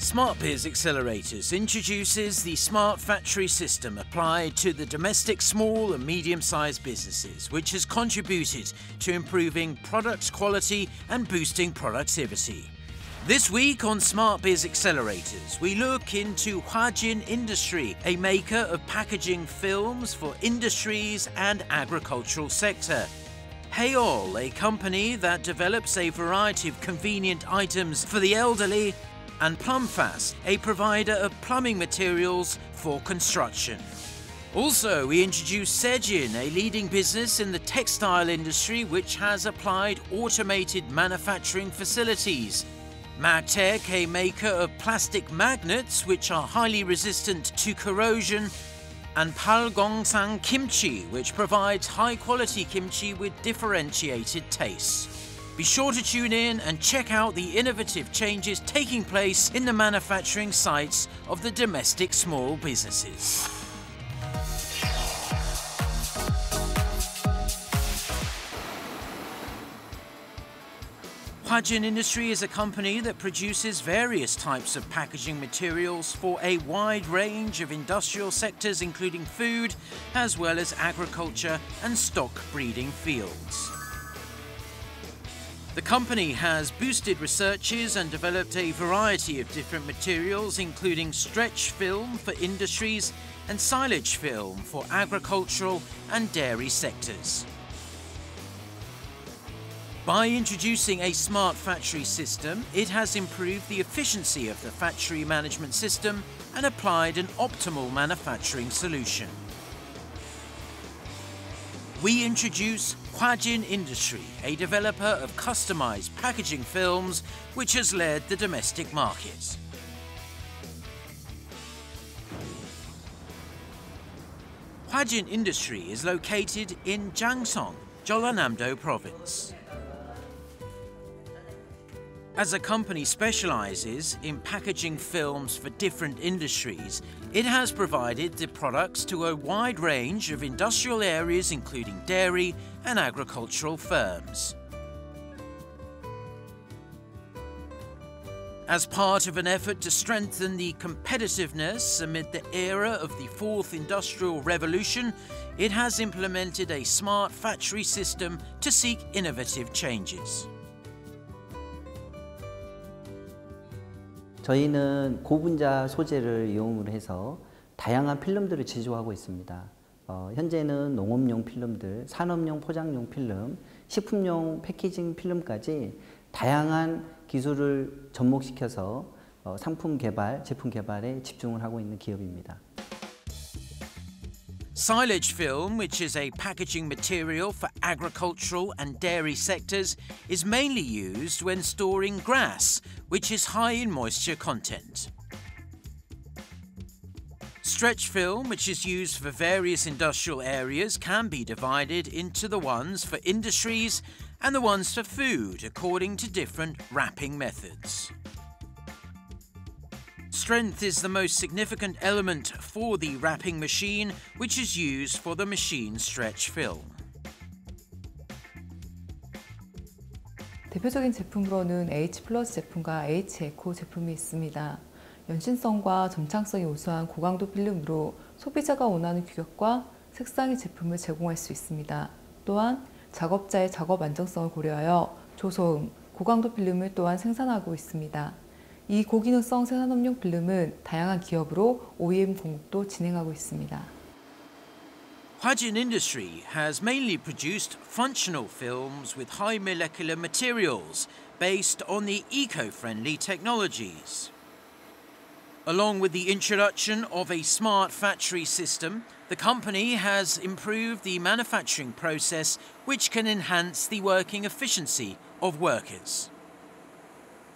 SmartBiz Accelerators introduces the Smart Factory system applied to the domestic small and medium-sized businesses, which has contributed to improving product quality and boosting productivity. This week on SmartBiz Accelerators, we look into Hwajin Industry, a maker of packaging films for industries and agricultural sector. Haeol, a company that develops a variety of convenient items for the elderly, and Plumfast, a provider of plumbing materials for construction. Also, we introduce Sejin, a leading business in the textile industry which has applied automated manufacturing facilities. Magtech, a maker of plastic magnets which are highly resistant to corrosion, and Palgongsang Kimchi, which provides high-quality kimchi with differentiated tastes. Be sure to tune in and check out the innovative changes taking place in the manufacturing sites of the domestic small businesses. Hwajin Industry is a company that produces various types of packaging materials for a wide range of industrial sectors, including food, as well as agriculture and stock breeding fields. The company has boosted researches and developed a variety of different materials, including stretch film for industries and silage film for agricultural and dairy sectors. By introducing a smart factory system, it has improved the efficiency of the factory management system and applied an optimal manufacturing solution. We introduce Hwajin Industry, a developer of customized packaging films which has led the domestic market. Hwajin Industry is located in Jangsong, Jeollanam-do Province. As a company specializes in packaging films for different industries, it has provided the products to a wide range of industrial areas, including dairy and agricultural firms. As part of an effort to strengthen the competitiveness amid the era of the Fourth Industrial Revolution, it has implemented a smart factory system to seek innovative changes. 저희는 고분자 소재를 이용을 해서 다양한 필름들을 제조하고 있습니다. 현재는 농업용 필름들, 산업용 포장용 필름, 식품용 패키징 필름까지 다양한 기술을 접목시켜서 상품 개발, 제품 개발에 집중을 하고 있는 기업입니다. Silage film, which is a packaging material for agricultural and dairy sectors, is mainly used when storing grass, which is high in moisture content. Stretch film, which is used for various industrial areas, can be divided into the ones for industries and the ones for food, according to different wrapping methods. Strength is the most significant element for the wrapping machine, which is used for the machine stretch film. 대표적인 제품으로는 H+ 제품과 H 에코 제품이 있습니다. 연신성과 점창성이 우수한 고강도 필름으로 소비자가 원하는 규격과 색상의 제품을 제공할 수 있습니다. 또한 작업자의 작업 안정성을 고려하여 조소음, 고강도 필름을 또한 생산하고 있습니다. 이 고기능성 생산업용 필름은 다양한 기업으로 OEM 공급도 진행하고 있습니다. Hwajin Industry has mainly produced functional films with high molecular materials based on the eco-friendly technologies. Along with the introduction of a smart factory system, the company has improved the manufacturing process, which can enhance the working efficiency of workers.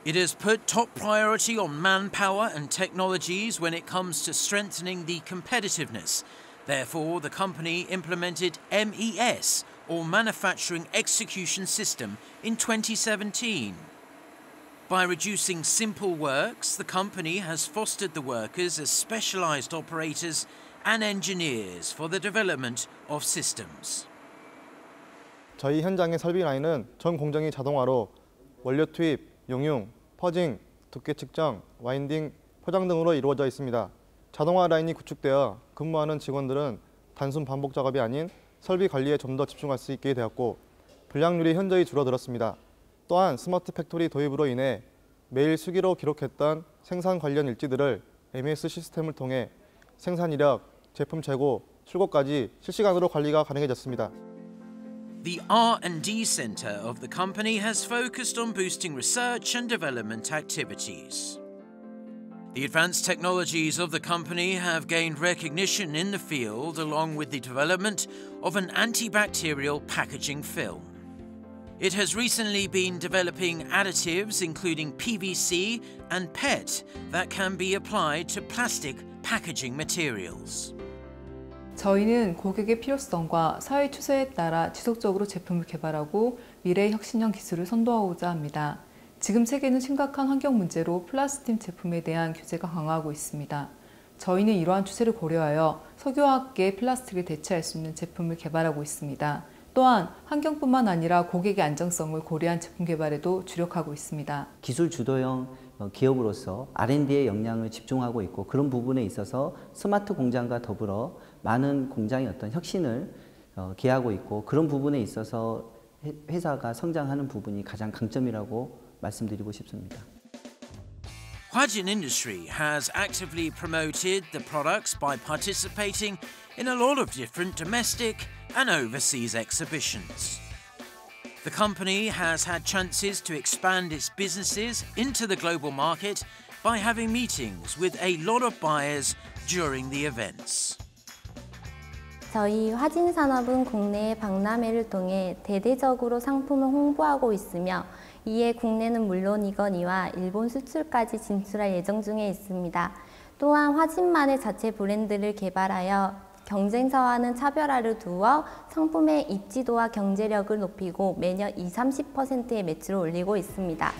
It has put top priority on manpower and technologies when it comes to strengthening the competitiveness. Therefore, the company implemented MES, or Manufacturing Execution System, in 2017. By reducing simple works, the company has fostered the workers as specialized operators and engineers for the development of systems. 저희 현장의 설비 라인은 전 공정이 자동화로 원료 투입, 용융, 퍼징, 두께 측정, 와인딩, 포장 등으로 이루어져 있습니다. 자동화 라인이 구축되어 근무하는 직원들은 단순 반복 작업이 아닌 설비 관리에 좀 더 집중할 수 있게 되었고 불량률이 현저히 줄어들었습니다. 또한 스마트 팩토리 도입으로 인해 매일 수기로 기록했던 생산 관련 일지들을 MES 시스템을 통해 생산 이력, 제품 재고, 출고까지 실시간으로 관리가 가능해졌습니다. The R&D Center of the company has focused on boosting research and development activities. The advanced technologies of the company have gained recognition in the field along with the development of an antibacterial packaging film. It has recently been developing additives including PVC and PET that can be applied to plastic packaging materials. 저희는 고객의 필요성과 사회 추세에 따라 지속적으로 제품을 개발하고 미래의 혁신형 기술을 선도하고자 합니다. 지금 세계는 심각한 환경 문제로 플라스틱 제품에 대한 규제가 강화하고 있습니다. 저희는 이러한 추세를 고려하여 석유화학계 플라스틱을 대체할 수 있는 제품을 개발하고 있습니다. 또한 환경뿐만 아니라 고객의 안정성을 고려한 제품 개발에도 주력하고 있습니다. 기술 주도형 기업으로서 R&D에 역량을 집중하고 있고 그런 부분에 있어서 스마트 공장과 더불어 많은 공장의 어떤 혁신을 기하고 있고 그런 부분에 있어서 회사가 성장하는 부분이 가장 강점이라고 말씀드리고 싶습니다. Hwajin Industry has actively promoted the products by participating in a lot of different domestic and overseas exhibitions. The company has had chances to expand its businesses into the global market by having meetings with a lot of buyers during the events. 저희 화진산업은 국내의 박람회를 통해 대대적으로 상품을 홍보하고 있으며 이에 국내는 물론이거니와 일본 수출까지 진출할 예정 중에 있습니다. 또한 화진만의 자체 브랜드를 개발하여 경쟁사와는 차별화를 두어 상품의 입지도와 경제력을 높이고 매년 20-30%의 매출을 올리고 있습니다.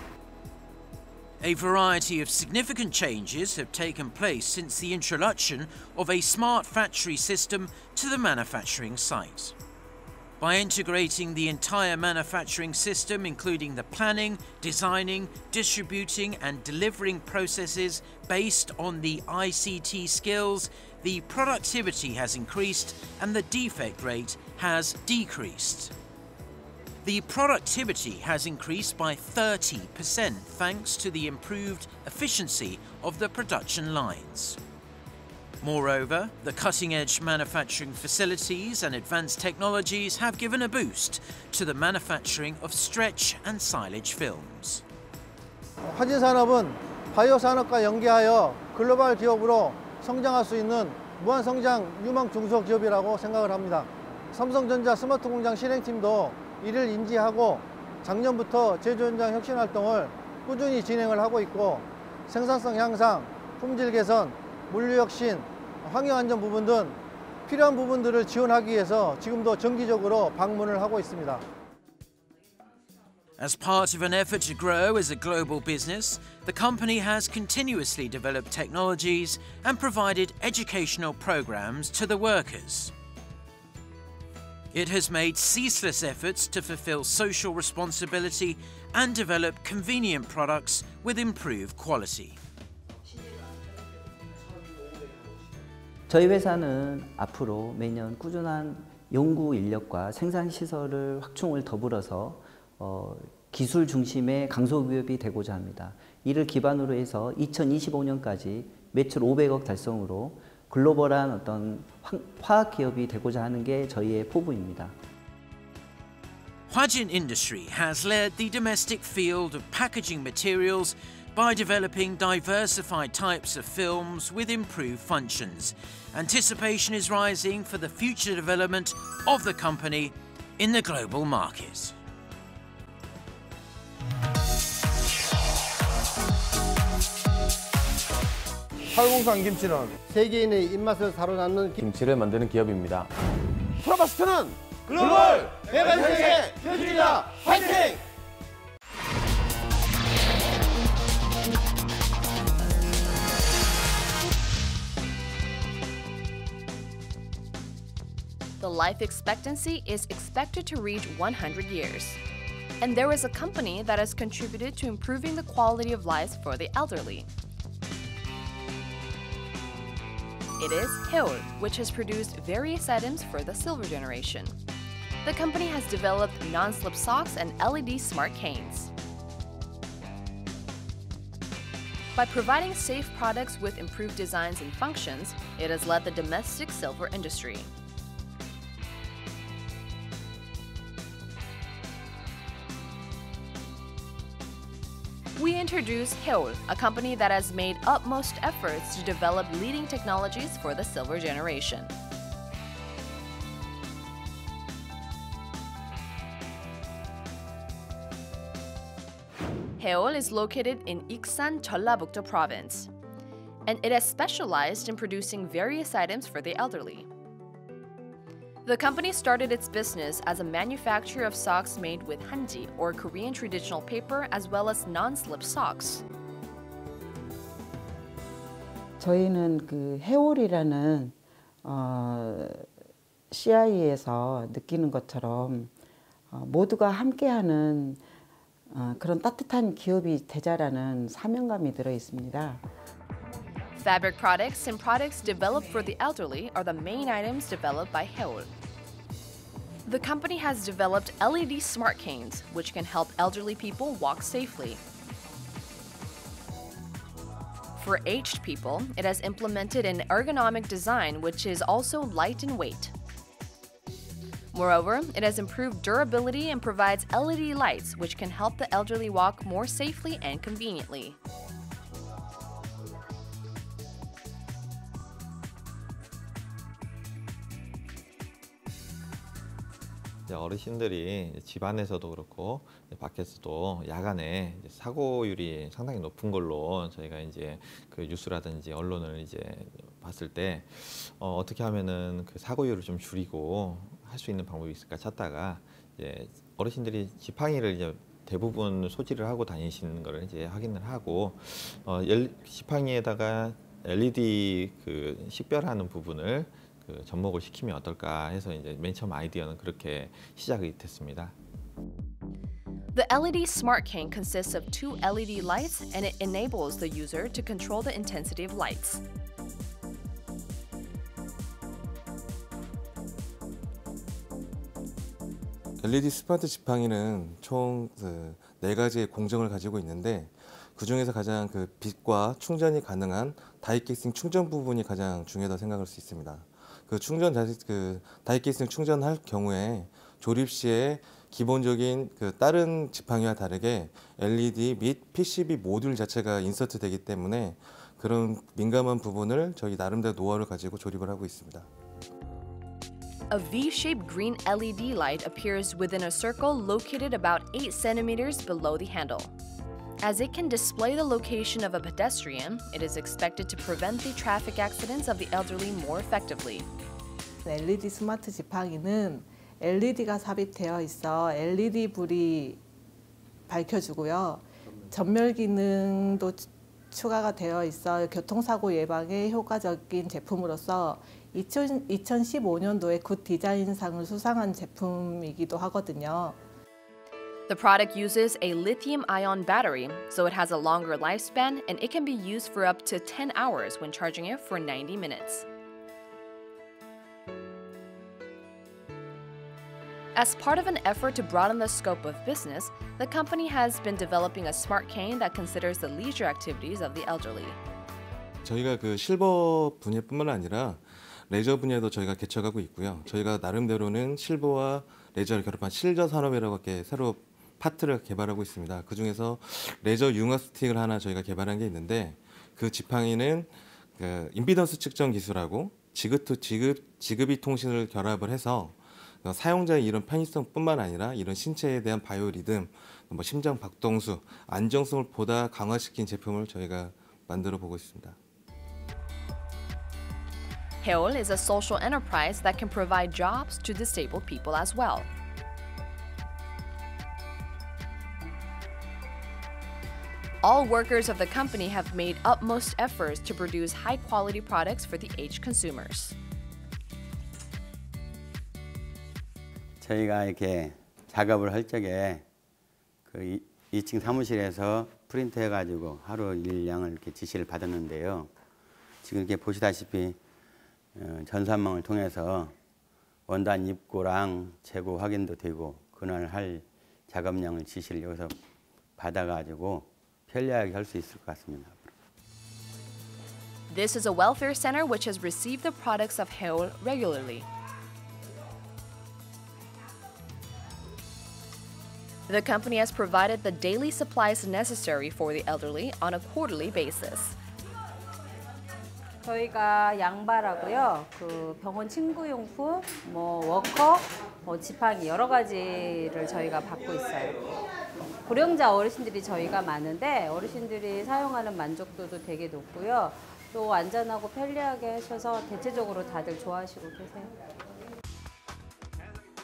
A variety of significant changes have taken place since the introduction of a smart factory system to the manufacturing site. By integrating the entire manufacturing system, including the planning, designing, distributing and delivering processes based on the ICT skills, the productivity has increased and the defect rate has decreased. The productivity has increased by 30% thanks to the improved efficiency of the production lines. Moreover, the cutting-edge manufacturing facilities and advanced technologies have given a boost to the manufacturing of stretch and silage films. 화진산업은 바이오 산업과 연계하여 글로벌 기업으로 성장할 수 있는 무한 성장 유망 중소기업이라고 생각을 합니다. 삼성전자 스마트 공장 실행팀도 이를 인지하고 작년부터 제조 현장 혁신 활동을 꾸준히 진행을 하고 있고 생산성 향상, 품질 개선, 물류 혁신, 환경 안전 부분 등 필요한 부분들을 지원하기 위해서 지금도 정기적으로 방문을 하고 있습니다. As part of an effort to grow as a global business, the company has continuously developed technologies and provided educational programs to the workers. It has made ceaseless efforts to fulfill social responsibility and develop convenient products with improved quality. 저희 회사는 앞으로 매년 꾸준한 연구 인력과 생산 시설을 확충을 더불어서 기술 중심의 강소기업이 되고자 합니다. 이를 기반으로 해서 2025년까지 매출 500억 달성으로 글로벌한 어떤 화학 기업이 되고자 하는 게 저희의 포부입니다. Hwajin Industry has led the domestic field of packaging materials by developing diversified types of films with improved functions. Anticipation is rising for the future development of the company in the global market. 팔공산 김치는 세계인의 입맛을 사로잡는 김치를 만드는 기업입니다. 프로바스트는 글로벌 대만세계 현실이다. 화이팅! The life expectancy is expected to reach 100 years. And there is a company that has contributed to improving the quality of life for the elderly. It is Heol, which has produced various items for the silver generation. The company has developed non-slip socks and LED smart canes. By providing safe products with improved designs and functions, it has led the domestic silver industry. We introduce Heol, a company that has made utmost efforts to develop leading technologies for the silver generation. Heol is located in Iksan, Jeollabuk-do province, and it has specialized in producing various items for the elderly. The company started its business as a manufacturer of socks made with hanji, or Korean traditional paper, as well as non-slip socks. 저희는 그 해올이라는 CI에서 느끼는 것처럼 모두가 함께하는 그런 따뜻한 기업이 되자라는 사명감이 들어 있습니다. Fabric products and products developed for the elderly are the main items developed by Heol. The company has developed LED smart canes, which can help elderly people walk safely. For aged people, it has implemented an ergonomic design which is also light in weight. Moreover, it has improved durability and provides LED lights which can help the elderly walk more safely and conveniently. 어르신들이 집안에서도 그렇고 밖에서도 야간에 사고율이 상당히 높은 걸로 저희가 이제 그 뉴스라든지 언론을 이제 봤을 때 어떻게 하면은 그 사고율을 좀 줄이고 할 수 있는 방법이 있을까 찾다가 이제 어르신들이 지팡이를 이제 대부분 소지를 하고 다니시는 거를 이제 확인을 하고 지팡이에다가 LED 그 식별하는 부분을 그 접목을 시키면 어떨까 해서 이제 맨 처음 아이디어는 그렇게 시작이 됐습니다. The LED smart cane consists of two LED lights and it enables the user to control the intensity of lights. LED 스마트 지팡이는 총 4가지의 공정을 가지고 있는데 그 중에서 가장 그 빛과 충전이 가능한 다이캐스팅 충전 부분이 가장 중요하다고 생각할 수 있습니다. 그 다이캐스팅 충전할 경우에 조립 시에 기본적인 그 다른 지팡이와 다르게 LED 및 PCB 모듈 자체가 인서트 되기 때문에 그런 민감한 부분을 저희 나름대로 노하우를 가지고 조립을 하고 있습니다. A V-shaped green LED light appears within a circle located about 8 centimeters below the handle. As it can display the location of a pedestrian, it is expected to prevent the traffic accidents of the elderly more effectively. LED 스마트 지팡이는 LED가 삽입되어 있어 LED 불이 밝혀주고요. 전멸 기능도 추가가 되어 있어 교통사고 예방에 효과적인 제품으로서 2015년도에 굿 디자인상을 수상한 제품이기도 하거든요. The product uses a lithium-ion battery, so it has a longer lifespan and it can be used for up to 10 hours when charging it for 90 minutes. As part of an effort to broaden the scope of business, the company has been developing a smart cane that considers the leisure activities of the elderly. 저희가 그 실버 분야뿐만 아니라 레저 분야도 저희가 개척하고 있고요. 저희가 나름대로는 실버와 레저를 결합한 실저 산업이라고 이렇게 새로 파트를 개발하고 있습니다. 그 중에서 레저 융합 스틱을 하나 저희가 개발한 게 있는데 그 지팡이는 그 임피던스 측정 기술하고 지그비 통신을 결합을 해서 사용자의 이런 편의성뿐만 아니라 이런 신체에 대한 바이오 리듬, 뭐 심장 박동수, 안정성을 보다 강화시킨 제품을 저희가 만들어 보고 있습니다. Heol is a social enterprise that can provide jobs to disabled people as well. All workers of the company have made utmost efforts to produce high-quality products for the aged consumers. 저희가 이렇게 작업을 할 적에 그 2층 사무실에서 프린트해가지고 하루 일량을 이렇게 지시를 받았는데요. 지금 이렇게 보시다시피 전산망을 통해서 원단 입고랑 재고 확인도 되고 그날 할 작업량을 지시를 여기서 받아가지고 편리하게 할 수 있을 것 같습니다. This is a welfare center which has received the products of Heol regularly. The company has provided the daily supplies necessary for the elderly on a quarterly basis. 저희가 양발하고요, 그 병원 침구용품, 워커, 지팡이 여러 가지를 저희가 받고 있어요. 고령자 어르신들이 저희가 많은데 어르신들이 사용하는 만족도도 되게 높고요. 또 안전하고 편리하게 하셔서 대체적으로 다들 좋아하시고 계세요.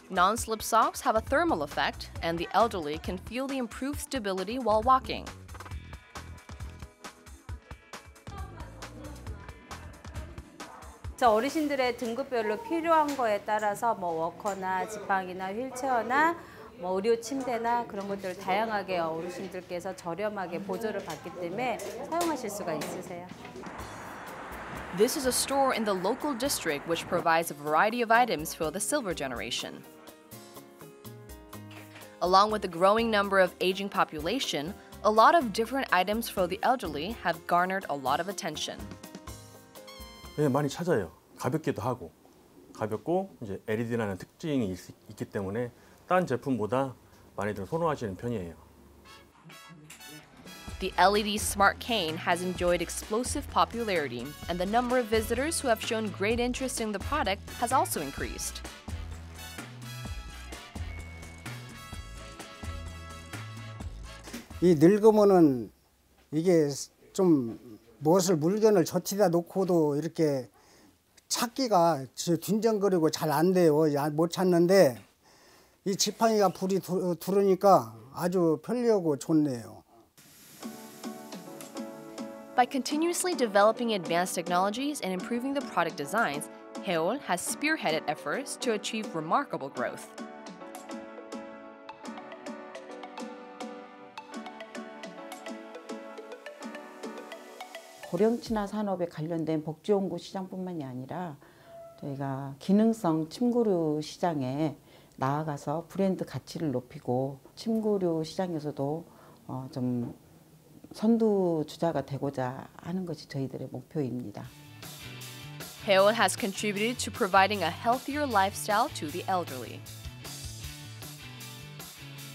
Non-slip socks have a thermal effect, and the elderly can feel the improved stability while walking. 어르신들의 등급별로 필요한 거에 따라서 워커나 지팡이나 휠체어나 의료 침대나 그런 것들을 다양하게 어르신들께서 저렴하게 보조를 받기 때문에 사용하실 수가 있으세요. This is a store in the local district which provides a variety of items for the silver generation. Along with the growing number of aging population, a lot of different items for the elderly have garnered a lot of attention. 네, 많이 찾아요. 가볍기도 하고, 가볍고 이제 LED라는 특징이 있기 때문에 다른 제품보다 많이들 선호하시는 편이에요. The LED Smart Cane has enjoyed explosive popularity, and the number of visitors who have shown great interest in the product has also increased. 이 늙으면은 이게 좀 무엇을 물건을 젖히다 놓고도 이렇게 찾기가 빈정거리고 잘 안 돼요. 못 찾는데 이 지팡이가 불이 들으니까 아주 편리하고 좋네요. By continuously developing advanced technologies and improving the product designs, Heol has spearheaded efforts to achieve remarkable growth. 고령 친화 산업에 관련된 복지용구 시장뿐만이 아니라 저희가 기능성 침구류 시장에 나아가서 브랜드 가치를 높이고 침구류 시장에서도 좀 선두주자가 되고자 하는 것이 저희들의 목표입니다. Heol has contributed to providing a healthier lifestyle to the elderly.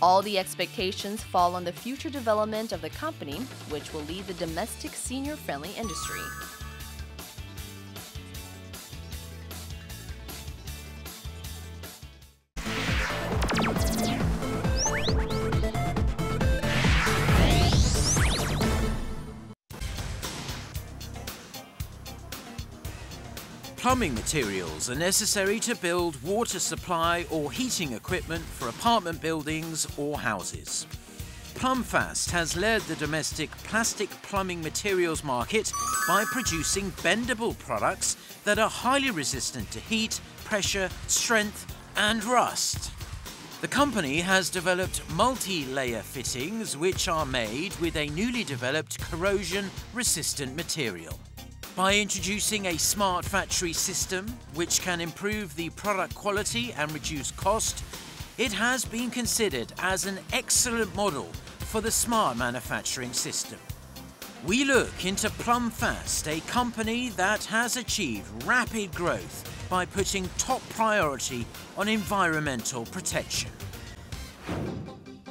All the expectations fall on the future development of the company, which will lead the domestic senior-friendly industry. Plumbing materials are necessary to build water supply or heating equipment for apartment buildings or houses. Plumfast has led the domestic plastic plumbing materials market by producing bendable products that are highly resistant to heat, pressure, strength and rust. The company has developed multi-layer fittings which are made with a newly developed corrosion-resistant material. By introducing a smart factory system which can improve the product quality and reduce cost, it has been considered as an excellent model for the smart manufacturing system. We look into Plumfast, a company that has achieved rapid growth by putting top priority on environmental protection.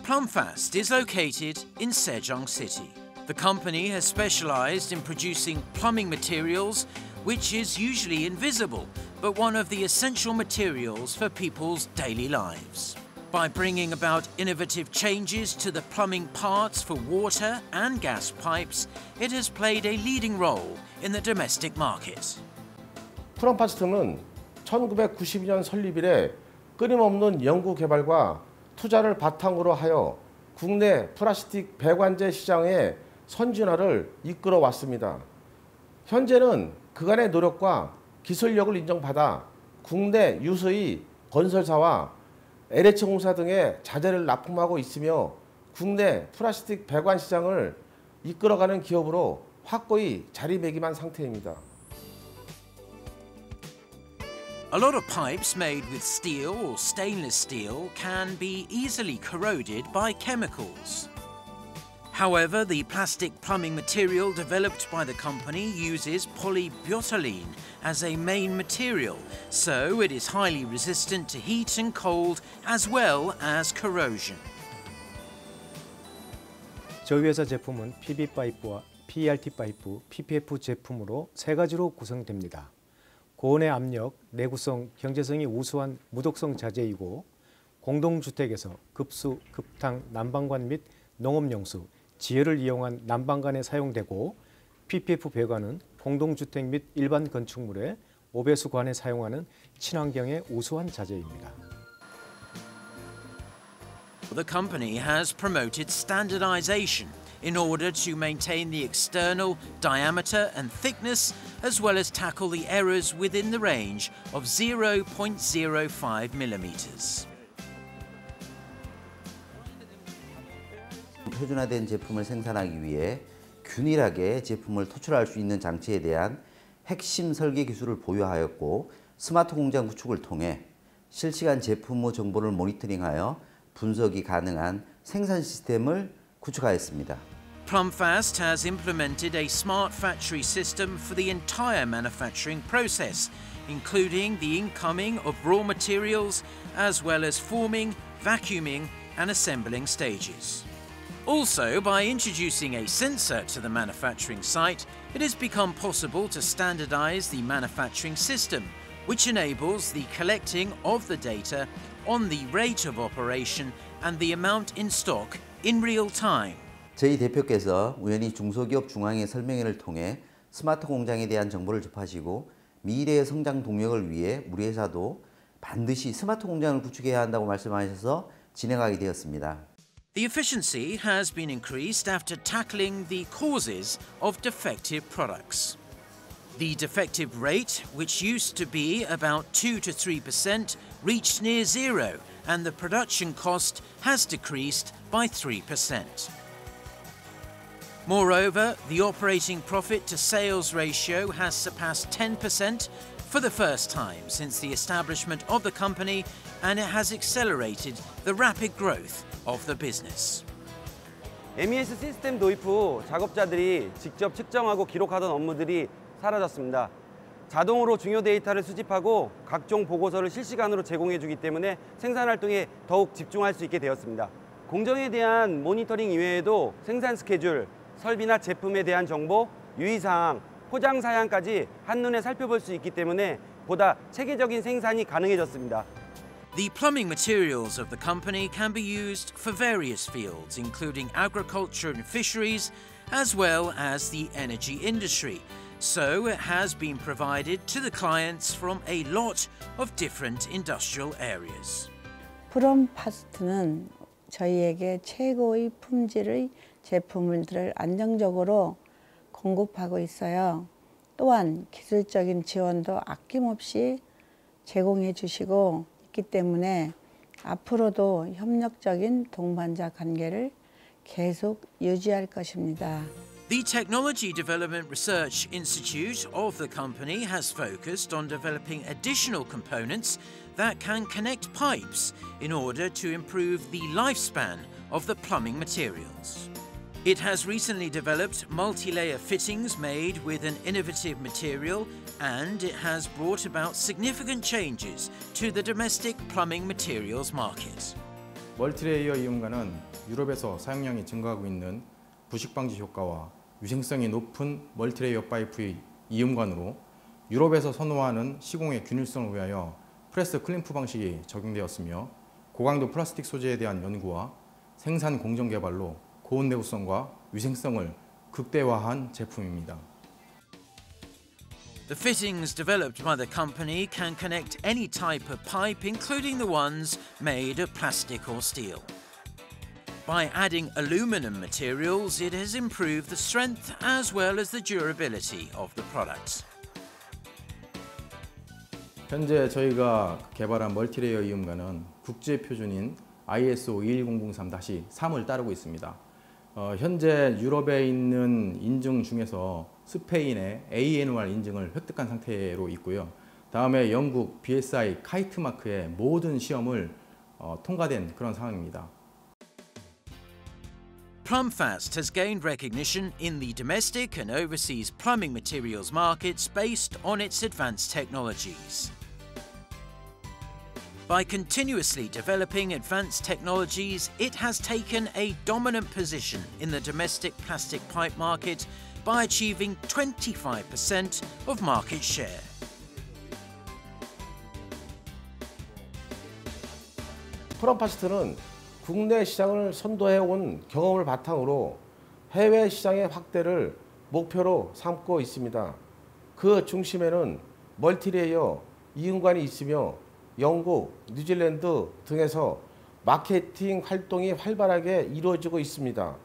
Plumfast is located in Sejong City. The company has specialized in producing plumbing materials, which is usually invisible, but one of the essential materials for people's daily lives. By bringing about innovative changes to the plumbing parts for water and gas pipes, it has played a leading role in the domestic market. 플럼파스트는 1992년 설립 이래 끊임없는 연구 개발과 투자를 바탕으로 하여 국내 플라스틱 배관제 시장의 선진화를 이끌어 왔습니다. 현재는 그간의 노력과 기술력을 인정받아 국내 유수의 건설사와 LH공사 등의 자재를 납품하고 있으며 국내 플라스틱 배관 시장을 이끌어가는 기업으로 확고히 자리매김한 상태입니다. A lot of pipes made with steel or stainless steel can be easily corroded by chemicals. However, the plastic plumbing material developed by the company uses polybutylene as a main material, so it is highly resistant to heat and cold as well as corrosion. 저희 회사 제품은 PB 파이프와 PERT 파이프, PPF 제품으로 세 가지로 구성됩니다. 고온의 압력, 내구성, 경제성이 우수한 무독성 자재이고 공동주택에서 급수, 급탕, 난방관 및 농업용수, 지열을 이용한 난방관에 사용되고 PPF 배관은 공동주택 및 일반 건축물의 5배수관에 사용하는 친환경의 우수한 자재입니다. The company has promoted standardization in order to maintain the external diameter and thickness as well as tackle the errors within the range of 0.05 millimeters. 표준화된 제품을 생산하기 위해 균일하게 제품을 토출할 수 있는 장치에 대한 핵심 설계 기술을 보유하였고 스마트 공장 구축을 통해 실시간 제품 후 정보를 모니터링하여 분석이 가능한 생산 시스템을 구축하였습니다. Plumfast has implemented a smart factory system for the entire manufacturing process, including the incoming of raw materials as well as forming, vacuuming and assembling stages. Also, by introducing a sensor to the manufacturing site, it has become possible to standardize the manufacturing system, which enables the collecting of the data on the rate of operation and the amount in stock in real time. 저희 대표께서 우연히 중소기업 중앙회 설명회를 통해 스마트 공장에 대한 정보를 접하시고 미래의 성장 동력을 위해 우리 회사도 반드시 스마트 공장을 구축해야 한다고 말씀하셔서 진행하게 되었습니다. The efficiency has been increased after tackling the causes of defective products. The defective rate, which used to be about 2 to 3%, reached near zero, and the production cost has decreased by 3%. Moreover, the operating profit to sales ratio has surpassed 10% for the first time since the establishment of the company, and it has accelerated the rapid growth of the business. MES 시스템 도입 후 작업자들이 직접 측정하고 기록하던 업무들이 사라졌습니다. 자동으로 중요 데이터를 수집하고 각종 보고서를 실시간으로 제공해주기 때문에 생산 활동에 더욱 집중할 수 있게 되었습니다. 공정에 대한 모니터링 이외에도 생산 스케줄, 설비나 제품에 대한 정보, 유의사항, 포장 사양까지 한눈에 살펴볼 수 있기 때문에 보다 체계적인 생산이 가능해졌습니다. The plumbing materials of the company can be used for various fields, including agriculture and fisheries, as well as the energy industry. So it has been provided to the clients from a lot of different industrial areas. 프롬파스트는 저희에게 최고의 품질의 제품들을 안정적으로 공급하고 있어요. 또한 기술적인 지원도 아낌없이 제공해 주시고 있기 때문에 앞으로도 협력적인 동반자 관계를 계속 유지할 것입니다. The Technology Development Research Institute of the company has focused on developing additional components that can connect pipes in order to improve the lifespan of the plumbing materials. It has recently developed multi-layer fittings made with an innovative material, and it has brought about significant changes to the domestic plumbing materials market. 멀티레이어 이음관은 유럽에서 사용량이 증가하고 있는 부식 방지 효과와 위생성이 높은 멀티레이어 파이프의 이음관으로 유럽에서 선호하는 시공의 균일성을 위하여 프레스 클림프 방식이 적용되었으며 고강도 플라스틱 소재에 대한 연구와 생산 공정 개발로 고온 내구성과 위생성을 극대화한 제품입니다. The fittings developed by the company can connect any type of pipe, including the ones made of plastic or steel. By adding aluminum materials, it has improved the strength as well as the durability of the products. 현재 저희가 개발한 멀티레이어 이음관은 국제 표준인 ISO 21003-3을 따르고 있습니다. 현재 유럽에 있는 인증 중에서 스페인의 ANOR 인증을 획득한 상태로 있고요. 다음에 영국 BSI 카이트 마크의 모든 시험을 통과된 그런 상황입니다. Plumfast has gained recognition in the domestic and overseas plumbing materials markets based on its advanced technologies. By continuously developing advanced technologies, it has taken a dominant position in the domestic plastic pipe market by achieving 25% of market share. 프롬파스트는 국내 시장을 선도해온 경험을 바탕으로 해외 시장의 확대를 목표로 삼고 있습니다. 그 중심에는 멀티레이어 이음관이 있으며 영국, 뉴질랜드 등에서 마케팅 활동이 활발하게 이루어지고 있습니다.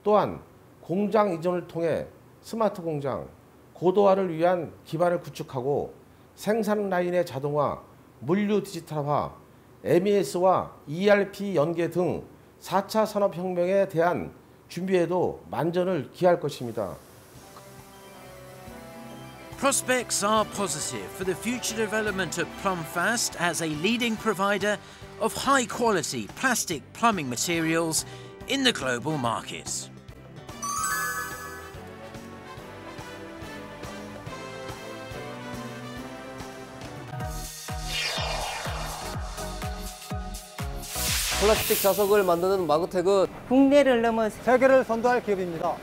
또한 공장 이전을 통해 스마트 공장, 고도화를 위한 기반을 구축하고 생산 라인의 자동화, 물류 디지털화, MES와 ERP 연계 등 4차 산업혁명에 대한 준비에도 만전을 기할 것입니다. Prospects are positive for the future development of Plumfast as a leading provider of high-quality plastic plumbing materials in the global market. 플라스틱 자석을 만드는 마그텍은 국내를 넘어 세계를 선도할 기업입니다.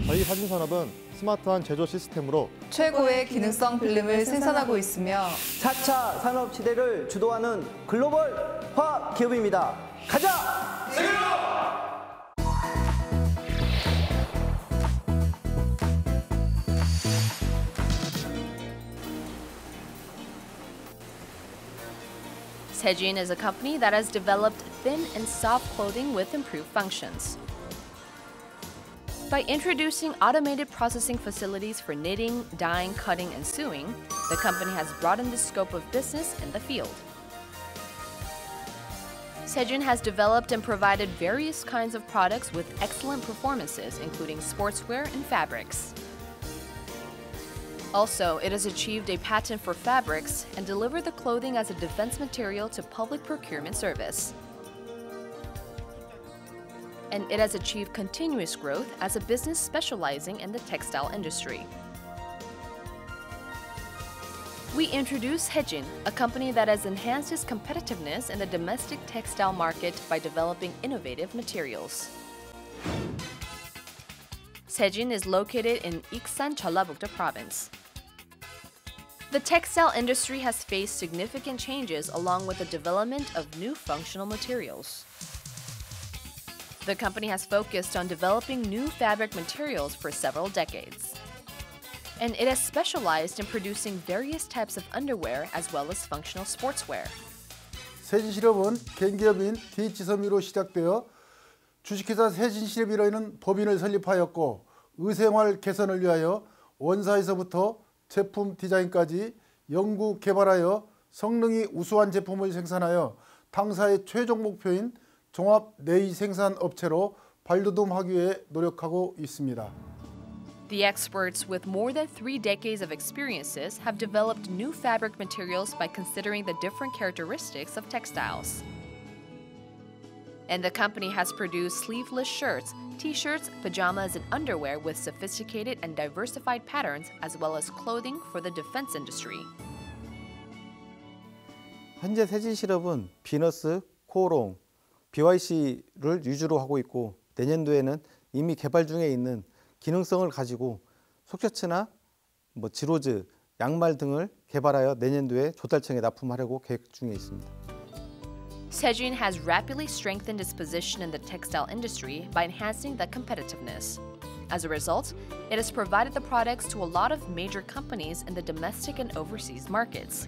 저희 사진산업은 스마트한 제조 시스템으로 최고의 기능성 필름을 생산하고 있으며 4차 산업 시대를 주도하는 글로벌 화학 기업입니다. 가자! Sejin is a company that has developed thin and soft clothing with improved functions. By introducing automated processing facilities for knitting, dyeing, cutting, and sewing, the company has broadened the scope of business in the field. Sejin has developed and provided various kinds of products with excellent performances, including sportswear and fabrics. Also, it has achieved a patent for fabrics and delivered the clothing as a defense material to public procurement service. And it has achieved continuous growth as a business specializing in the textile industry. We introduce Sejin, a company that has enhanced its competitiveness in the domestic textile market by developing innovative materials. Sejin is located in Iksan, Jeollabuk-do Province. The textile industry has faced significant changes along with the development of new functional materials. The company has focused on developing new fabric materials for several decades. And it has specialized in producing various types of underwear as well as functional sportswear. 세진실업은 개인기업인 DH섬유로 시작되어 주식회사 세진실업이라는 법인을 설립하였고 의생활 개선을 위하여 원사에서부터 제품 디자인까지 연구 개발하여 성능이 우수한 제품을 생산하여 당사의 최종 목표인 종합 내의 생산 업체로 발돋움하기 위해 노력하고 있습니다. The experts with more than 3 decades of experiences have developed new fabric materials by considering the different characteristics of textiles. And the company has produced sleeveless shirts, t-shirts, pajamas, and underwear with sophisticated and diversified patterns as well as clothing for the defense industry. 현재 세진실업은 비너스, 코오롱, BYC를 유주로 하고 있고 내년도에는 이미 개발 중에 있는 기능성을 가지고 속셔츠나 지로즈, 양말 등을 개발하여 내년도에 조달청에 납품하려고 계획 중에 있습니다. Sejin has rapidly strengthened its position in the textile industry by enhancing the competitiveness. As a result, it has provided the products to a lot of major companies in the domestic and overseas markets.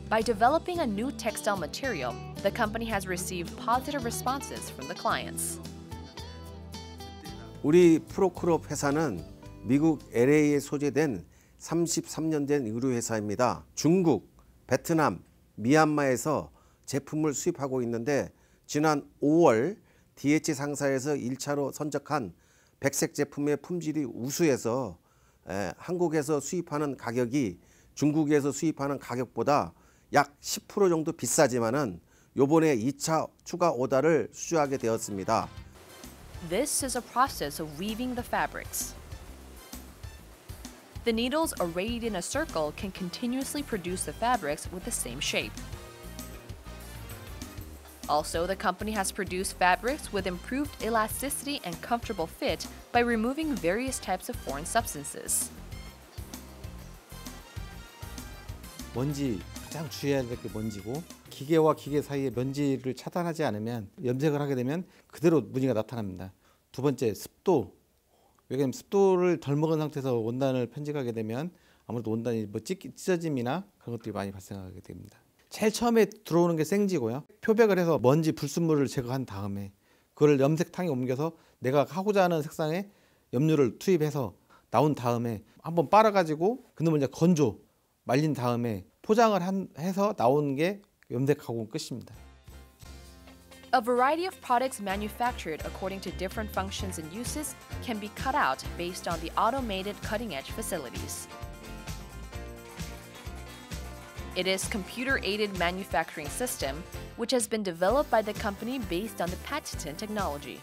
By developing a new textile material, the company has received positive responses from the clients. 우리 프로크롭 회사는 미국 LA에 소재된 33년 된 의류회사입니다. 중국, 베트남, 미얀마에서 제품을 수입하고 있는데 지난 5월 DH 상사에서 1차로 선적한 백색 제품의 품질이 우수해서 한국에서 수입하는 가격이 중국에서 수입하는 가격보다 약 10% 정도 비싸지만은 요번에 2차 추가 오더를 수주하게 되었습니다. This is a process of weaving the fabrics. The needles arrayed in a circle can continuously produce the fabrics with the same shape. Also, the company has produced fabrics with improved elasticity and comfortable fit by removing various types of foreign substances. 먼지, 가장 주의해야 될 게 먼지고, 기계와 기계 사이에 먼지를 차단하지 않으면 염색을 하게 되면 그대로 무늬가 나타납니다. 두 번째, 습도. 왜냐하면 습도를 덜 먹은 상태에서 원단을 편직하게 되면 아무래도 원단이 뭐 찢어짐이나 그런 것들이 많이 발생하게 됩니다. 제일 처음에 들어오는 게 생지고요. 표백을 해서 먼지 불순물을 제거한 다음에 그걸 염색탕에 옮겨서 내가 하고자 하는 색상의 염료를 투입해서 나온 다음에 한번 빨아가지고 그놈을 이제 건조, 말린 다음에 포장을 해서 나오는 게 염색하고 끝입니다. A variety of products manufactured according to different functions and uses can be cut out based on the automated cutting-edge facilities. It is computer-aided manufacturing system, which has been developed by the company based on the patented technology.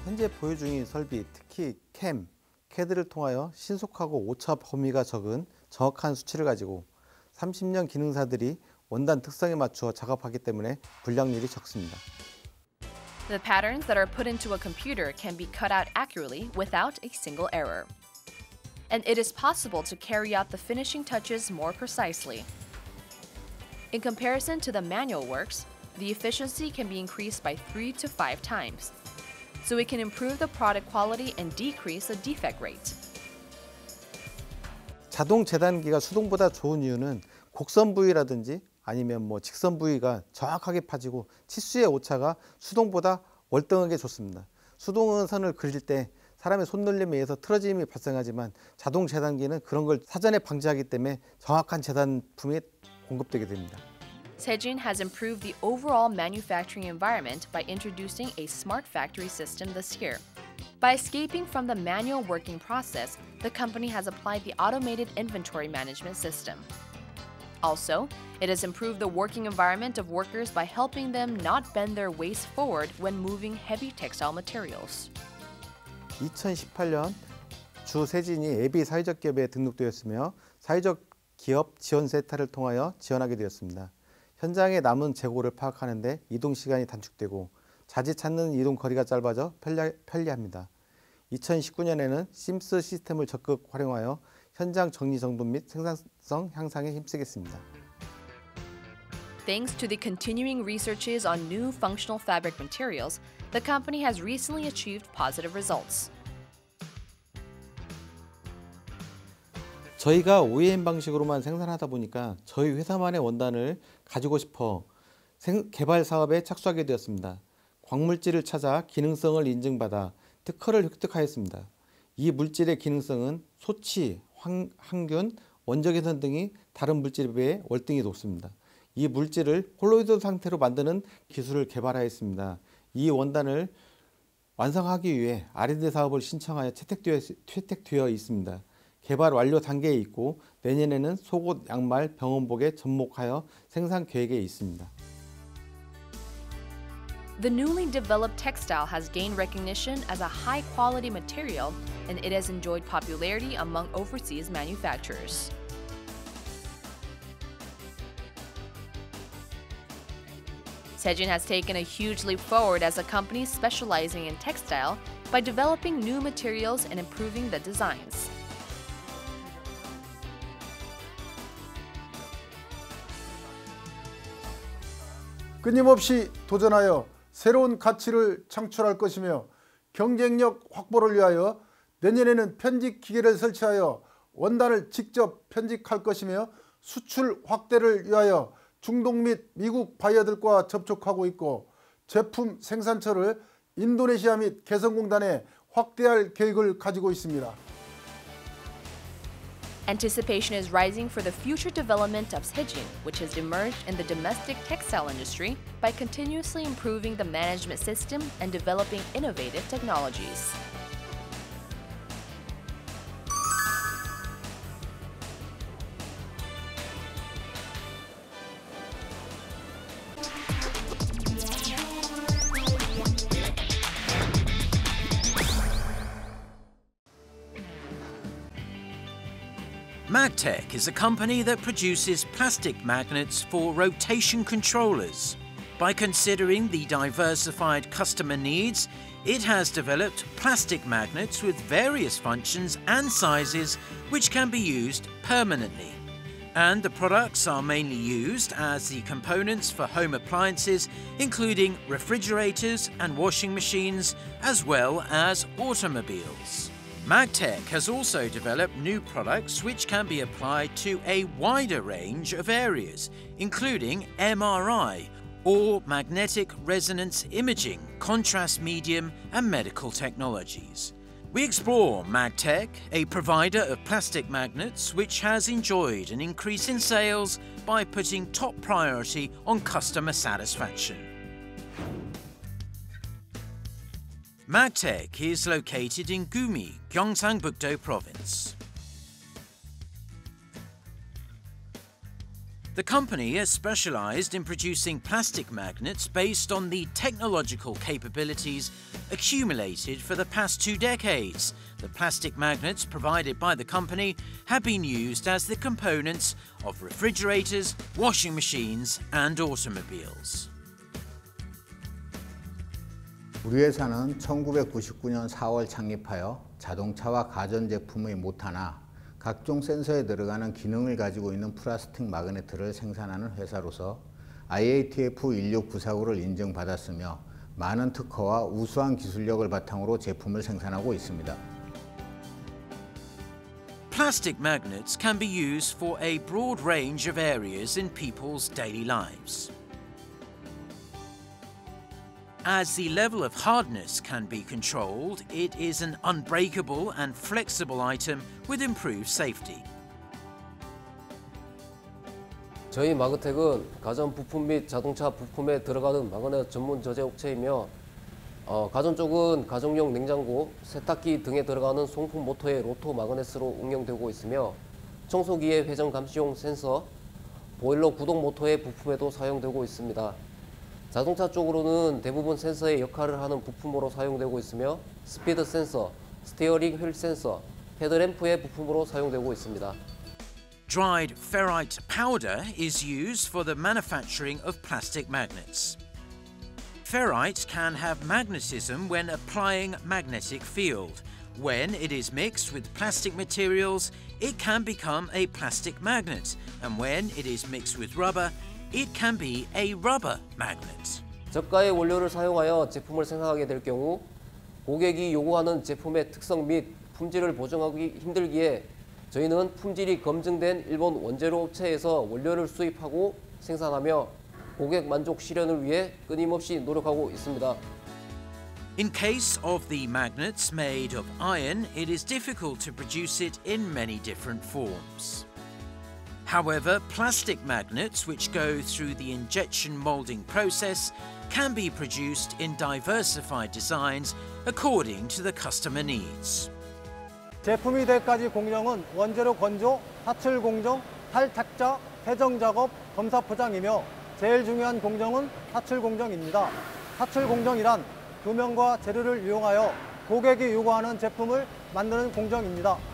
현재 보유 중인 설비, 특히 CAD를 통하여 신속하고 오차 범위가 적은 정확한 수치를 가지고 30년 기능사들이 원단 특성에 맞추어 작업하기 때문에 불량률이 적습니다. The patterns that are put into a computer can be cut out accurately without a single error. And it is possible to carry out the finishing touches more precisely. In comparison to the manual works, the efficiency can be increased by 3 to 5 times. So it can improve the product quality and decrease the defect rate. 자동 재단기가 수동보다 좋은 이유는 곡선 부위라든지 아니면 뭐 직선 부위가 정확하게 파지고 치수의 오차가 수동보다 월등하게 좋습니다. 수동은 선을 그릴 때 사람의 손놀림에 의해서 틀어짐이 발생하지만 자동 재단기는 그런 걸 사전에 방지하기 때문에 정확한 재단품이 공급되게 됩니다. Sejin has improved the overall manufacturing environment by introducing a smart factory system this year. By escaping from the manual working process, the company has applied the automated inventory management system. Also, it has improved the working environment of workers by helping them not bend their waist forward when moving heavy textile materials. 2018년 주 세진이 예비 사회적 기업에 등록되었으며 사회적 기업 지원 센터를 통하여 지원하게 되었습니다. 현장에 남은 재고를 파악하는 데 이동 시간이 단축되고 자재 찾는 이동 거리가 짧아져 편리합니다. 2019년에는 심스 시스템을 적극 활용하여 현장 정리 정돈 및 생산성 향상에 힘쓰겠습니다. Thanks to the continuing researches on new functional fabric materials, the company has recently achieved positive results. 저희가 OEM 방식으로만 생산하다 보니까 저희 회사만의 원단을 가지고 싶어 개발 사업에 착수하게 되었습니다. 광물질을 찾아 기능성을 인증받아 특허를 획득하였습니다. 이 물질의 기능성은 소치, 항균, 원적외선 등이 다른 물질에 비해 월등히 높습니다. 이 물질을 콜로이드 상태로 만드는 기술을 개발하였습니다. 이 원단을 완성하기 위해 R&D 사업을 신청하여 채택되어 있습니다. 개발 완료 단계에 있고 내년에는 속옷, 양말, 병원복에 접목하여 생산 계획에 있습니다. The newly developed textile has gained recognition as a high-quality material, and it has enjoyed popularity among overseas manufacturers. Sejin has taken a huge leap forward as a company specializing in textile by developing new materials and improving the designs. 끊임없이 도전하여 새로운 가치를 창출할 것이며 경쟁력 확보를 위하여 내년에는 편직 기계를 설치하여 원단을 직접 편직할 것이며 수출 확대를 위하여 중동 및 미국 바이어들과 접촉하고 있고 제품 생산처를 인도네시아 및 개성공단에 확대할 계획을 가지고 있습니다. Anticipation is rising for the future development of Sejin, which has emerged in the domestic textile industry by continuously improving the management system and developing innovative technologies. Magtech is a company that produces plastic magnets for rotation controllers. By considering the diversified customer needs, it has developed plastic magnets with various functions and sizes which can be used permanently. And the products are mainly used as the components for home appliances, including refrigerators and washing machines, as well as automobiles. Magtech has also developed new products which can be applied to a wider range of areas, including MRI, or magnetic resonance imaging, contrast medium, and medical technologies. We explore Magtech, a provider of plastic magnets which has enjoyed an increase in sales by putting top priority on customer satisfaction. Magtech is located in Gumi, Gyeongsangbuk-do Province. The company has specialized in producing plastic magnets based on the technological capabilities accumulated for the past 2 decades. The plastic magnets provided by the company have been used as the components of refrigerators, washing machines, and automobiles. 우리 회사는 1999년 4월 창립하여 자동차와 가전제품의 못 하나 각종 센서에 들어가는 기능을 가지고 있는 플라스틱 마그네트를 생산하는 회사로서 IATF 16949를 인정받았으며 많은 특허와 우수한 기술력을 바탕으로 제품을 생산하고 있습니다. Plastic magnets can be used for a broad range of areas in people's daily lives. As the level of hardness can be controlled, it is an unbreakable and flexible item with improved safety. 저희 마그텍은 가전 부품 및 자동차 부품에 들어가는 마그넷 전문 저재 업체이며 가전 쪽은 가정용 냉장고, 세탁기 등에 들어가는 송풍 모터의 로토 마그넷으로 응용되고 있으며 청소기의 회전 감시용 센서, 보일러 구동 모터의 부품에도 사용되고 있습니다. 자동차 쪽으로는 대부분 센서의 역할을 하는 부품으로 사용되고 있으며 스피드 센서, 스티어링 휠 센서, 헤드램프의 부품으로 사용되고 있습니다. Dried ferrite powder is used for the manufacturing of plastic magnets. Ferrite can have magnetism when applying magnetic field. When it is mixed with plastic materials, it can become a plastic magnet, and when it is mixed with rubber, it can be a rubber magnet. 저가의 원료를 사용하여 제품을 생산하게 될 경우 고객이 요구하는 제품의 특성 및 품질을 보증하기 힘들기에 저희는 품질이 검증된 일본 원재료 업체에서 원료를 수입하고 생산하며 고객 만족 실현을 위해 끊임없이 노력하고 있습니다. In case of the magnets made of iron, it is difficult to produce it in many different forms. However, plastic magnets which go through the injection molding process can be produced in diversified designs according to the customer needs. 제품이 되기까지 공정은 원재료 건조, 사출 공정, 탈착자, 회정 작업, 검사 포장이며 제일 중요한 공정은 사출 공정입니다. 사출 공정이란 도면과 재료를 이용하여 고객이 요구하는 제품을 만드는 공정입니다.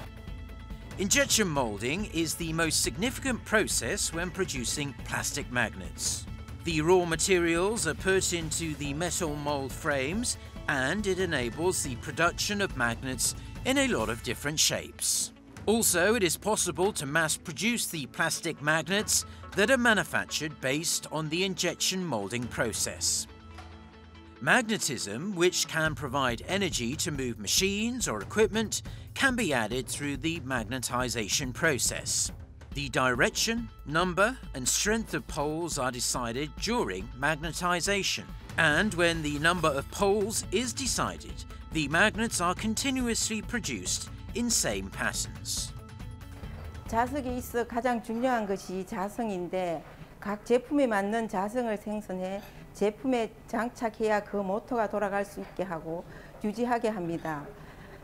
Injection molding is the most significant process when producing plastic magnets. The raw materials are put into the metal mold frames and it enables the production of magnets in a lot of different shapes. Also, it is possible to mass produce the plastic magnets that are manufactured based on the injection molding process. Magnetism, which can provide energy to move machines or equipment, can be added through the magnetization process. The direction, number, and strength of poles are decided during magnetization. And when the number of poles is decided, the magnets are continuously produced in same patterns. 자석에 있어 가장 중요한 것이 자성인데 각 제품에 맞는 자성을 생성해 제품에 장착해야 그 모터가 돌아갈 수 있게 하고 유지하게 합니다.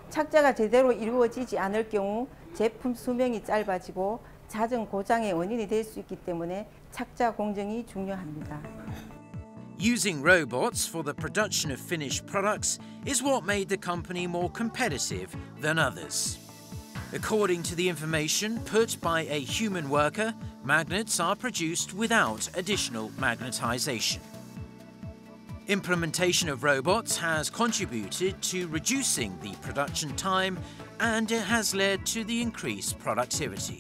착자가 제대로 이루어지지 않을 경우 제품 수명이 짧아지고 잦은 고장의 원인이 될 수 있기 때문에 착자 공정이 중요합니다. Using robots for the production of finished products is what made the company more competitive than others. According to the information put by a human worker, magnets are produced without additional magnetization. Implementation of robots has contributed to reducing the production time, and it has led to the increased productivity.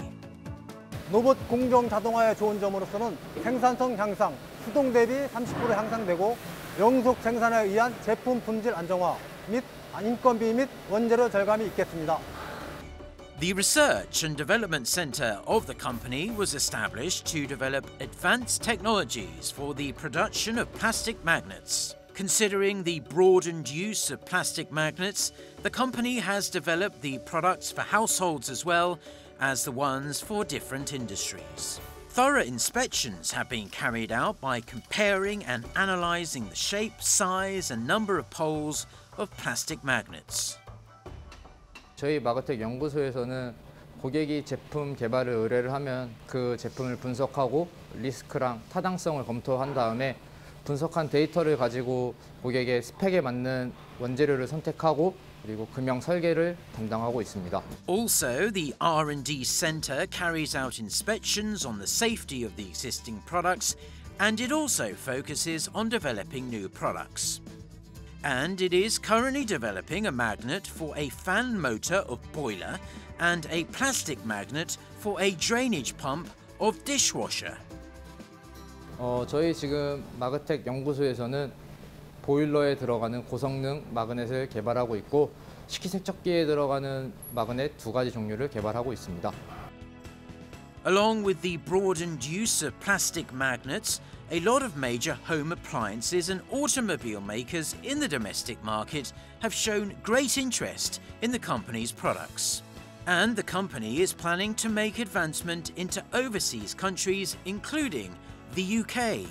로봇 공정 자동화의 좋은 점으로서는 생산성 향상, 수동 대비 30% 향상되고 영속 생산에 의한 제품 품질 안정화 및 인건비 및 원재료 절감이 있겠습니다. The Research and Development Center of the company was established to develop advanced technologies for the production of plastic magnets. Considering the broadened use of plastic magnets, the company has developed the products for households as well as the ones for different industries. Thorough inspections have been carried out by comparing and analyzing the shape, size and number of poles of plastic magnets. 저희 마그텍 연구소에서는 고객이 제품 개발을 의뢰를 하면 그 제품을 분석하고 리스크랑 타당성을 검토한 다음에 분석한 데이터를 가지고 고객의 스펙에 맞는 원재료를 선택하고 그리고 금형 설계를 담당하고 있습니다. Also, the R&D Center carries out inspections on the safety of the existing products, and it also focuses on developing new products. And it is currently developing a magnet for a fan motor of boiler and a plastic magnet for a drainage pump of dishwasher. 저희 지금 마그텍 연구소에서는 보일러에 들어가는 고성능 마그넷을 개발하고 있고 식기세척기에 들어가는 마그넷 2가지 종류를 개발하고 있습니다. Along with the broadened use of plastic magnets, a lot of major home appliances and automobile makers in the domestic market have shown great interest in the company's products. And the company is planning to make advancement into overseas countries, including the UK.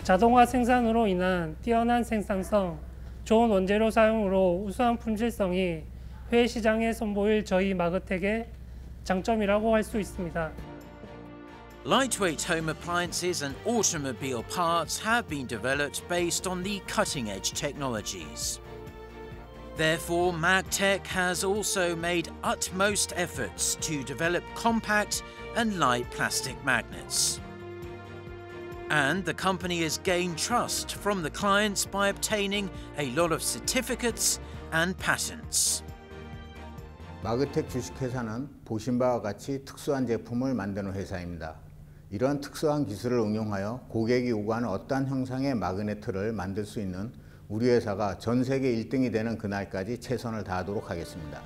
자동화 생산으로 인한 뛰어난 생산성, 좋은 원재료 사용으로 우수한 품질성이 해외 시장에 선보일 저희 마그텍의 장점이라고 할 수 있습니다. Lightweight home appliances and automobile parts have been developed based on the cutting-edge technologies. Therefore, Magtech has also made utmost efforts to develop compact and light plastic magnets. And the company has gained trust from the clients by obtaining a lot of certificates and patents. 마그텍 주식회사는 보신 바와 같이 특수한 제품을 만드는 회사입니다. 이런 특수한 기술을 응용하여 고객이 요구하는 어떠한 형상의 마그네트를 만들 수 있는 우리 회사가 전 세계 1등이 되는 그날까지 최선을 다하도록 하겠습니다.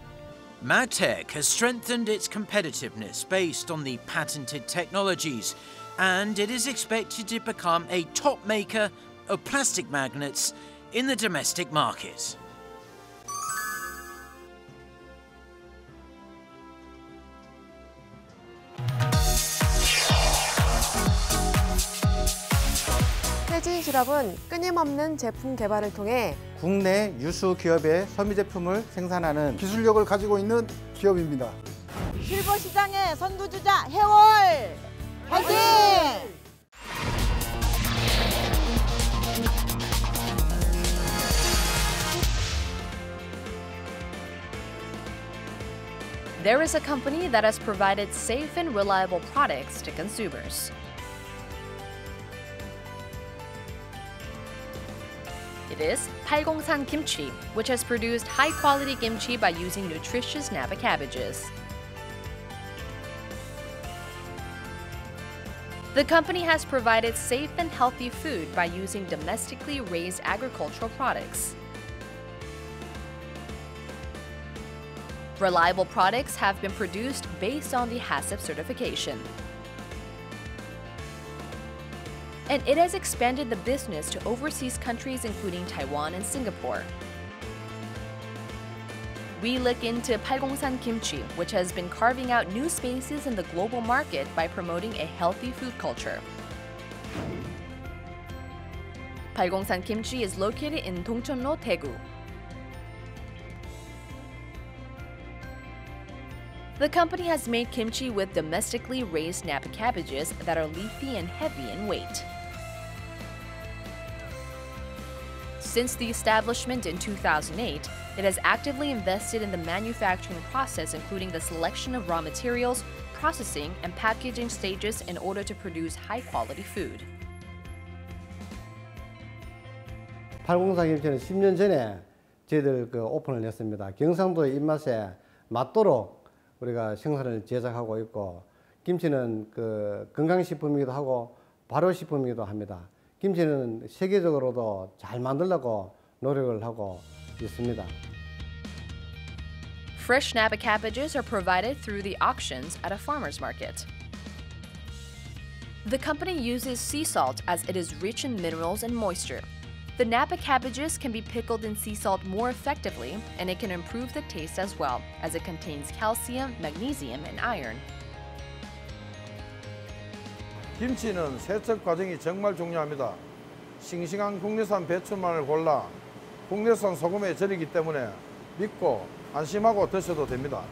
Magtech has strengthened its competitiveness based on the patented technologies, and it is expected to become a top maker of plastic magnets in the domestic market. 세진실업은 끊임없는 제품 개발을 통해 국내 유수 기업의 섬유 제품을 생산하는 기술력을 가지고 있는 기업입니다. 실버 시장의 선두주자 해월 화이팅! There is a company that has provided safe and reliable products to consumers. It is Palgongsan Kimchi, which has produced high-quality kimchi by using nutritious Napa cabbages. The company has provided safe and healthy food by using domestically raised agricultural products. Reliable products have been produced based on the HACCP certification. And it has expanded the business to overseas countries including Taiwan and Singapore. We look into Palgongsan Kimchi, which has been carving out new spaces in the global market by promoting a healthy food culture. Palgongsan Kimchi is located in Dongcheonro, Daegu. The company has made kimchi with domestically raised Napa cabbages that are leafy and heavy in weight. Since the establishment in 2008, it has actively invested in the manufacturing process, including the selection of raw materials, processing, and packaging stages in order to produce high-quality food. 팔공산 김치는 10년 전에 저희들 오픈을 했습니다. 경상도의 입맛에 맞도록 우리가 생산을 제작하고 있고, 김치는 건강식품이기도 하고 발효식품이기도 합니다. 김치는 세계적으로도 잘 만들려고 노력을 하고 있습니다. Fresh Napa cabbages are provided through the auctions at a farmer's market. The company uses sea salt as it is rich in minerals and moisture. The Napa cabbages can be pickled in sea salt more effectively, and it can improve the taste as well, as it contains calcium, magnesium, and iron. 김치는 세척 과정이 정말 중요합니다. 싱싱한 국내산 배추만을 골라 국내산 소금에 절이기 때문에 믿고 안심하고 드셔도 됩니다.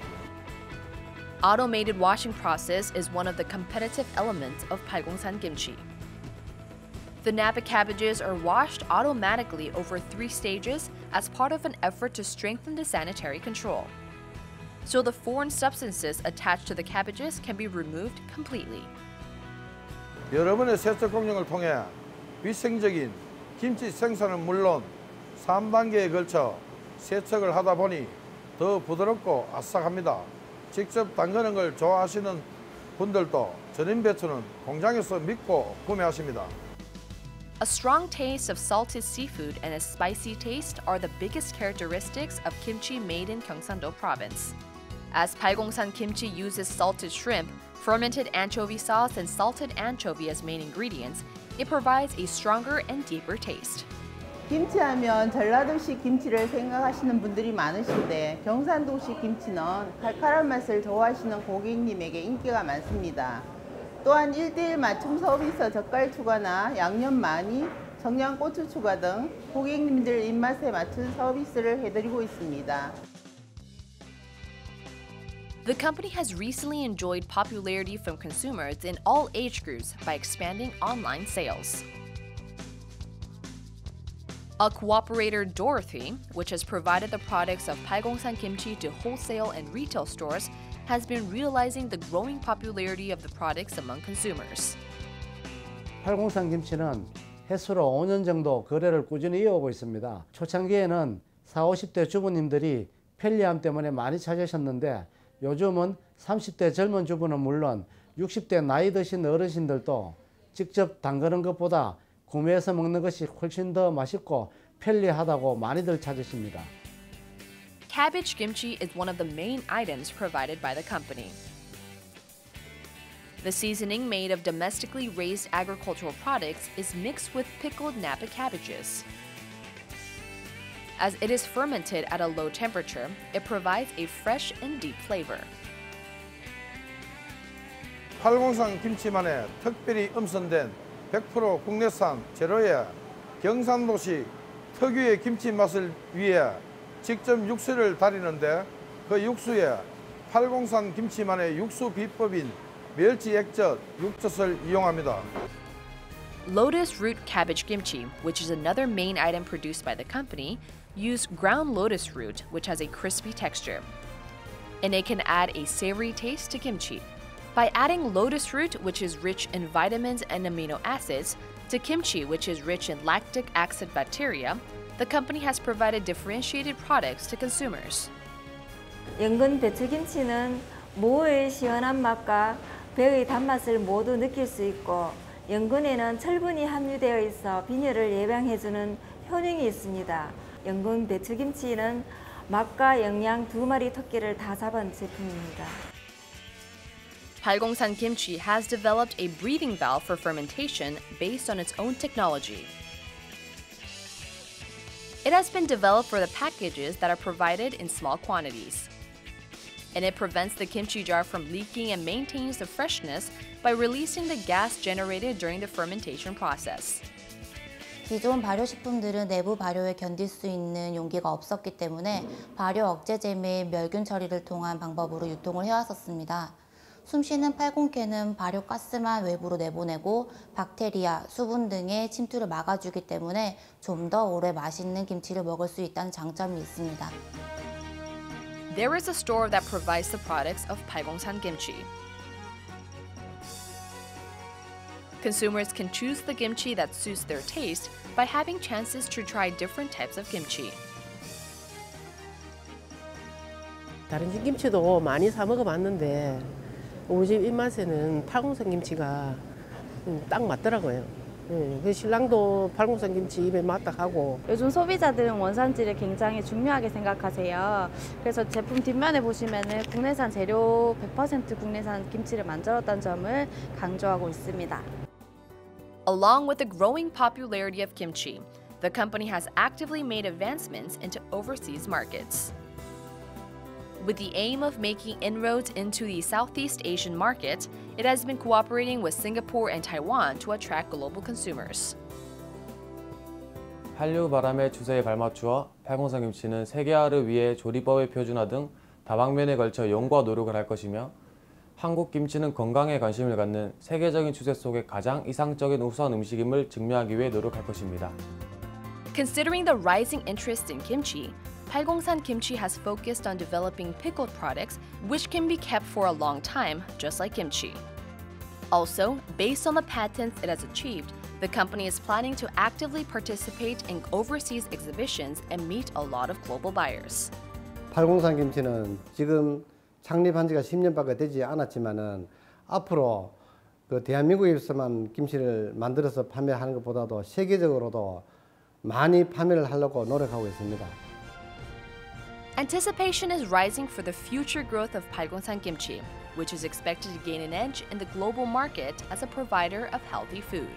Automated washing process is one of the competitive elements of Palgongsan kimchi. The Napa cabbages are washed automatically over 3 stages as part of an effort to strengthen the sanitary control. So the foreign substances attached to the cabbages can be removed completely. 여러 번의 세척 공정을 통해 위생적인 김치 생산은 물론 3단계에 걸쳐 세척을 하다 보니 더 부드럽고 아삭합니다. 직접 담그는 걸 좋아하시는 분들도 절임 배추는 공장에서 믿고 구매하십니다. A strong taste of salted seafood and a spicy taste are the biggest characteristics of kimchi made in Gyeongsang-do Province. As Palgongsan kimchi uses salted shrimp, fermented anchovy sauce, and salted anchovy as main ingredients, it provides a stronger and deeper taste. 김치하면 전라도식 김치를 생각하시는 분들이 많으신데 경상도식 김치는 칼칼한 맛을 좋아하시는 고객님에게 인기가 많습니다. 또한 1:1 맞춤 서비스 젓갈 추가나 양념 많이, 청양고추 추가 등 고객님들 입맛에 맞춘 서비스를 해드리고 있습니다. The company has recently enjoyed popularity from consumers in all age groups by expanding online sales. A cooperator, Dorothy, which has provided the products of Palgongsan kimchi to wholesale and retail stores, has been realizing the growing popularity of the products among consumers. 팔공산 김치는 횟수로 5년 정도 거래를 꾸준히 이어오고 있습니다. 초창기에는 40, 50대 주부님들이 편리함 때문에 많이 찾으셨는데 요즘은 30대 젊은 주부는 물론 60대 나이 드신 어르신들도 직접 담그는 것보다 구매해서 먹는 것이 훨씬 더 맛있고 편리하다고 많이들 찾으십니다. Cabbage kimchi is one of the main items provided by the company. The seasoning made of domestically raised agricultural products is mixed with pickled Napa cabbages. As it is fermented at a low temperature, it provides a fresh and deep flavor. 팔공산 김치만의 특별히 음선된 100% 국내산 재료의 경상도식 특유의 김치 맛을 위해 직접 육수를 달이는데 그 육수에 팔공산 김치만의 육수 비법인 멸치 액젓, 육젓을 이용합니다. Lotus root cabbage kimchi, which is another main item produced by the company, use ground lotus root, which has a crispy texture. And it can add a savory taste to kimchi. By adding lotus root, which is rich in vitamins and amino acids, to kimchi, which is rich in lactic acid bacteria, the company has provided differentiated products to consumers. 연근 배추김치는 무의 시원한 맛과 배의 단맛을 모두 느낄 수 있고 연근에는 철분이 함유되어 있어 빈혈을 예방해주는 효능이 있습니다. 연근 배추김치는 맛과 영양 2마리 토끼를 다 잡은 제품입니다. Palgongsan kimchi has developed a breathing valve for fermentation based on its own technology. It has been developed for the packages that are provided in small quantities. And it prevents the kimchi jar from leaking and maintains the freshness by releasing the gas generated during the fermentation process. 기존 발효식품들은 내부 발효에 견딜 수 있는 용기가 없었기 때문에 발효 억제제 및 멸균 처리를 통한 방법으로 유통을 해왔었습니다. 숨쉬는 팔공캐는 발효가스만 외부로 내보내고 박테리아, 수분 등의 침투를 막아주기 때문에 좀 더 오래 맛있는 김치를 먹을 수 있다는 장점이 있습니다. There is a store that provides the products of Paigongsan kimchi. Consumers can choose the kimchi that suits their taste by having chances to try different types of kimchi. 다른 집 김치도 많이 사 먹어봤는데 우리 집 입맛에는 팔공산 김치가 딱 맞더라고요. 그 신랑도 팔공산 김치 입에 맞다 하고. 요즘 소비자들은 원산지를 굉장히 중요하게 생각하세요. 그래서 제품 뒷면에 보시면은 국내산 재료 100% 국내산 김치를 만들었다는 점을 강조하고 있습니다. Along with the growing popularity of kimchi, the company has actively made advancements into overseas markets. With the aim of making inroads into the Southeast Asian market, it has been cooperating with Singapore and Taiwan to attract global consumers. 한류 바람의 추세에 발맞추어 팔공산 김치는 세계화를 위해 조리법의 표준화 등 다방면에 걸쳐 연구와 노력을 할 것이며 한국 김치는 건강에 관심을 갖는 세계적인 추세 속의 가장 이상적인 우수한 음식임을 증명하기 위해 노력할 것입니다. Considering the rising interest in kimchi, Paigongsan Kimchi has focused on developing pickled products which can be kept for a long time, just like kimchi. Also, based on the patents it has achieved, the company is planning to actively participate in overseas exhibitions and meet a lot of global buyers. 팔공산 김치는 지금 창립한 지가 10년밖에 되지 않았지만은 앞으로 그 대한민국에서만 김치를 만들어서 판매하는 것보다도 세계적으로도 많이 판매를 하려고 노력하고 있습니다. Anticipation is rising for the future growth of Paigongsan Kimchi, which is expected to gain an edge in the global market as a provider of healthy food.